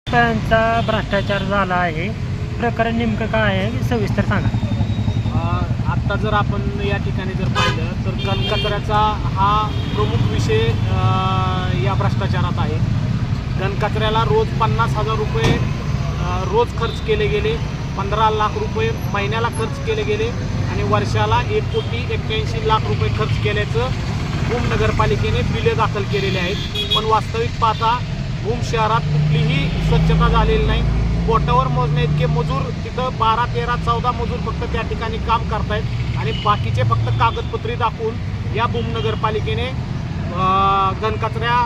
त्यांचा भ्रष्टाचार झाला आहे, प्रकरण नेमकं काय आहे सविस्तर सांगा. आत्ता जर आपण या ठिकाणी जर पाहिलं तर घनकचऱ्याचा हा प्रमुख विषय या भ्रष्टाचारात आहे. घनकचऱ्याला रोज 50,000 रुपये रोज खर्च केले गेले, 15 लाख रुपये महिन्याला खर्च केले गेले आणि वर्षाला 1,81,00,000 रुपये खर्च केल्याचं भूम नगरपालिकेने बिले दाखल केलेले आहेत. पण वास्तविक पाहता भूम शहरात कुठलीही स्वच्छता झालेली नाही. बोटावर मोजणे इतके मजूर तिथं 12, 13, 14 मजूर फक्त त्या ठिकाणी काम करतायत आणि बाकीचे फक्त कागदपत्री दाखवून या भूम नगरपालिकेने घनकचऱ्या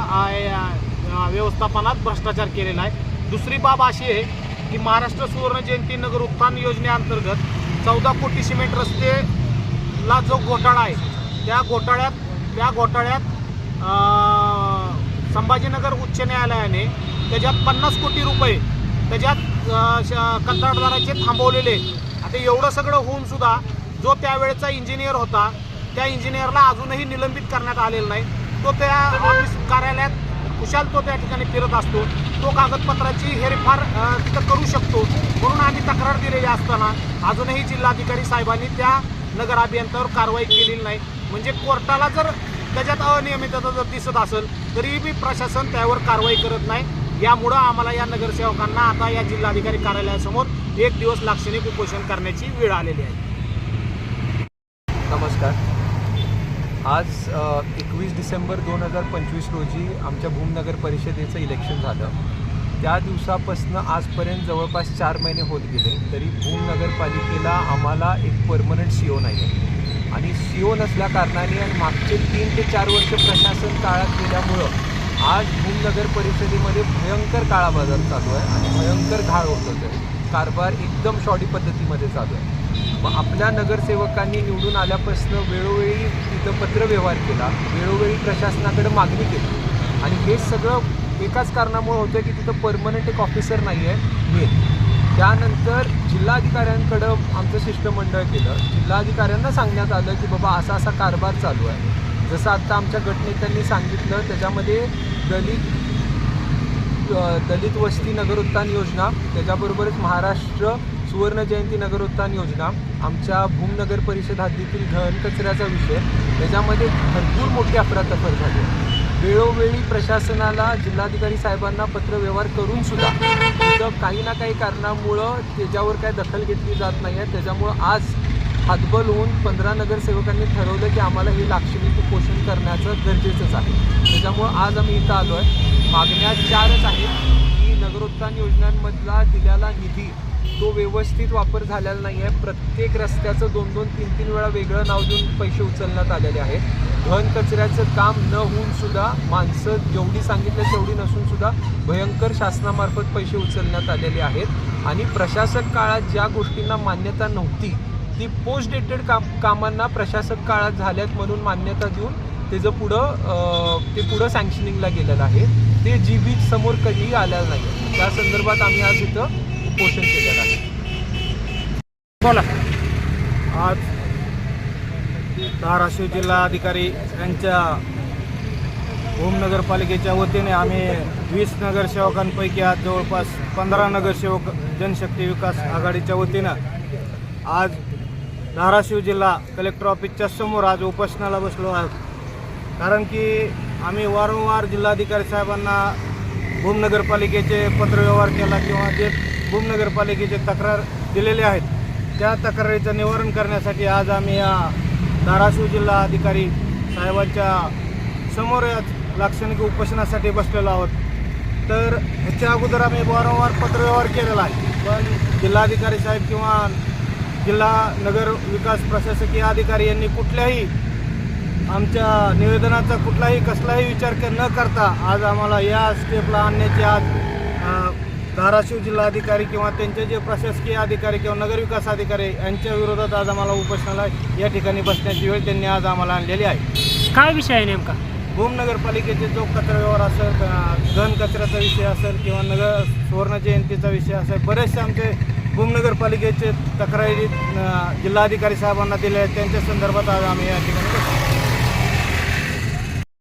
व्यवस्थापनात भ्रष्टाचार केलेला आहे. दुसरी बाब अशी आहे की महाराष्ट्र सुवर्ण जयंती नगर उत्थान योजनेअंतर्गत 14 कोटी सिमेंट रस्तेला जो घोटाळा आहे त्या घोटाळ्यात संभाजीनगर उच्च न्यायालयाने त्याच्यात 50 कोटी रुपये त्याच्यात कंत्राटदाराचे थांबवलेले. आता एवढं सगळं होऊन सुद्धा जो त्यावेळेचा इंजिनियर होता त्या इंजिनियरला अजूनही निलंबित करण्यात आलेलं नाही. तो त्या ऑफिस कार्यालयात कुशाल तो त्या ठिकाणी फिरत असतो. तो कागदपत्राची हेरफार तिथं करू शकतो. म्हणून आम्ही तक्रार दिलेली असताना अजूनही जिल्हाधिकारी साहेबांनी त्या नगर अभियंत्यावर कारवाई केलेली नाही. म्हणजे कोर्टाला जर त्याच्यात अनियमितता जर दिसत असेल तरीही प्रशासन त्यावर कारवाई करत नाही. यामुळं आम्हाला या नगरसेवकांना आता या जिल्हाधिकारी कार्यालयासमोर 1 दिवस लाक्षणिक उपोषण करण्याची वेळ आलेली आहे. नमस्कार. आज 21 डिसेंबर 2025 रोजी आमच्या भूम नगर परिषदेचं इलेक्शन झालं. त्या दिवसापासून आजपर्यंत जवळपास 4 महिने होत गेले तरी भूम नगरपालिकेला आम्हाला एक परमनंट CO नाही आहे आणि CO नसल्या कारणाने आणि मागचे 3 ते 4 वर्ष प्रशासन काळात गेल्यामुळं आज भूम नगर परिषदेमध्ये भयंकर काळा बाजार चालू आहे आणि भयंकर घाळ होत आहे. कारभार एकदम शॉडी पद्धतीमध्ये चालू आहे. मग आपल्या नगरसेवकांनी निवडून आल्यापासून वेळोवेळी तिथं पत्रव्यवहार केला, वेळोवेळी प्रशासनाकडे मागणी केली आणि हे सगळं एकाच कारणामुळे होतं की तिथं परमनंट एक ऑफिसर नाही आहे मेन. त्यानंतर जिल्हाधिकाऱ्यांकडं आमचं शिष्टमंडळ केलं. जिल्हाधिकाऱ्यांना सांगण्यात आलं की बाबा असा असा कारभार चालू आहे. जसं आत्ता आमच्या गटनेत्यांनी सांगितलं त्याच्यामध्ये दलित वस्ती नगरोत्थान योजना, त्याच्याबरोबरच महाराष्ट्र सुवर्ण जयंती नगरोत्थान योजना, आमच्या भूम नगर परिषद हद्दीतील घनकचऱ्याचा विषय, त्याच्यामध्ये भरपूर मोठी अफरातफर झाली. वेळोवेळी प्रशासनाला जिल्हाधिकारी साहेबांना पत्रव्यवहार करूनसुद्धा तिथं काही ना काही कारणामुळं त्याच्यावर काय दखल घेतली जात नाही आहे. त्याच्यामुळं आज हातबल होऊन 15 नगरसेवकांनी ठरवलं की आम्हाला हे लाक्षणिक उपोषण करण्याचं गरजेचंच आहे. त्याच्यामुळं आज आम्ही इथं आलो आहे. मागण्या 4च आहेत की नगरोत्थान योजनांमधला दिलेला निधी तो व्यवस्थित वापर झालेला नाही आहे. प्रत्येक रस्त्याचं 2-2, 3-3 वेळा वेगळं नाव देऊन पैसे उचलण्यात आलेले आहेत. घन कचऱ्याचं काम न होऊनसुद्धा माणसं जेवढी सांगितलं तेवढी नसूनसुद्धा भयंकर शासनामार्फत पैसे उचलण्यात आलेले आहेत आणि प्रशासक काळात ज्या गोष्टींना मान्यता नव्हती ती पोस्ट डेटेड कामांना प्रशासक काळात झाल्यात म्हणून मान्यता देऊन त्याचं पुढं सँक्शनिंगला गेलेलं आहे. ते GB समोर कधीही आलेलं नाही. त्या संदर्भात आम्ही आज इथं उपोषण केलेलं आहे. बोला. आज धाराशिव जिल्हाधिकारी यांच्या भूम नगरपालिकेच्या वतीने आम्ही 20 नगरसेवकांपैकी आज जवळपास 15 नगरसेवक जनशक्ती विकास आघाडीच्या वतीनं आज धाराशिव जिल्हा कलेक्टर ऑफिसच्या समोर आज उपोषणाला बसलो आहोत. कारण की आम्ही वारंवार जिल्हाधिकारी साहेबांना भूम नगरपालिकेचे पत्रव्यवहार केला किंवा जे भूम नगरपालिकेचे तक्रार दिलेले आहेत त्या तक्रारीचं निवारण करण्यासाठी आज आम्ही या धाराशिव जिल्हाधिकारी साहेबांच्या समोर लाक्षणिक उपोषणासाठी बसलेलो आहोत. तर ह्याच्या अगोदर आम्ही वारंवार पत्रव्यवहार केलेला आहे, पण जिल्हाधिकारी साहेब किंवा जिल्हा नगर विकास प्रशासकीय अधिकारी यांनी कुठल्याही आमच्या निवेदनाचा कसलाही विचार न करता आज आम्हाला या स्टेपला आणण्याची आज धाराशिव जिल्हाधिकारी किंवा त्यांचे जे प्रशासकीय अधिकारी किंवा नगरविकास अधिकारी यांच्या विरोधात आज आम्हाला उपोषणाला या ठिकाणी बसण्याची वेळ त्यांनी आज आम्हाला आणलेली आहे. काय विषय आहे नेमका? भूम नगरपालिकेचे जो कचरा व्यवहार असेल, घन कचऱ्याचा विषय असेल किंवा सुवर्ण जयंतीचा विषय असेल, बरेचसे आमचे भूमनगरपालिकेचे तक्रारी जिल्हाधिकारी साहेबांना दिल्या आहेत. त्यांच्या संदर्भात आज आम्ही या ठिकाणी बसलो.